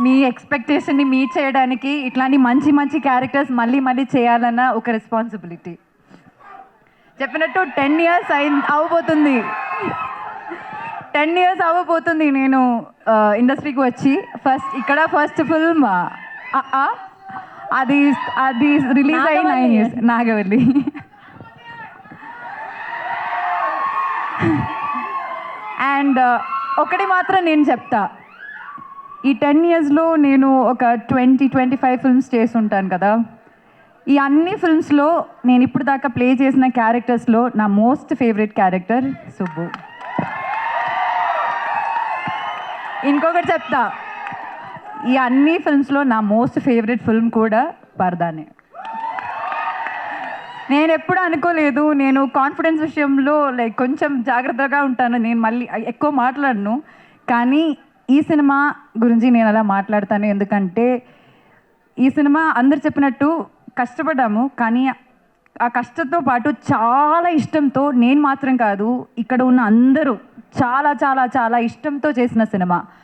మీ ఎక్స్పెక్టేషన్ని meet చేయడానికి ఇట్లాంటి మంచి మంచి క్యారెక్టర్స్ మళ్ళీ మళ్ళీ చేయాలన్న ఒక రెస్పాన్సిబిలిటీ. చెప్పినట్టు 10 years అవ్వబోతుంది. 10 years అవ్వబోతుంది నేను ఇండస్ట్రీకి వచ్చి. ఫస్ట్ ఫిల్మ్ అది అది రిలీజ్ అయ్యి 9 years. నాగవల్లి. అండ్ ఒకటి మాత్రం నేను చెప్తా, ఈ 10 yearsలో నేను ఒక 20-25 ఫిల్మ్స్ చేసి ఉంటాను కదా. ఈ అన్ని ఫిల్మ్స్లో నేను ఇప్పుడు దాకా ప్లే చేసిన క్యారెక్టర్స్లో నా మోస్ట్ ఫేవరెట్ క్యారెక్టర్ సుబ్బు. ఇంకొకటి చెప్తా, ఈ అన్ని ఫిల్మ్స్లో నా మోస్ట్ ఫేవరెట్ ఫిల్మ్ కూడా పరదానే. నేను ఎప్పుడు అనుకోలేదు, నేను కాన్ఫిడెన్స్ విషయంలో లైక్ కొంచెం జాగ్రత్తగా ఉంటాను, నేను మళ్ళీ ఎక్కువ మాట్లాడను. కానీ ఈ సినిమా గురించి నేను అలా మాట్లాడతాను, ఎందుకంటే ఈ సినిమా అందరు చెప్పినట్టు కష్టపడ్డాము, కానీ ఆ కష్టంతో పాటు చాలా ఇష్టంతో, నేను మాత్రం కాదు ఇక్కడ ఉన్న అందరూ చాలా చాలా చాలా ఇష్టంతో చేసిన సినిమా.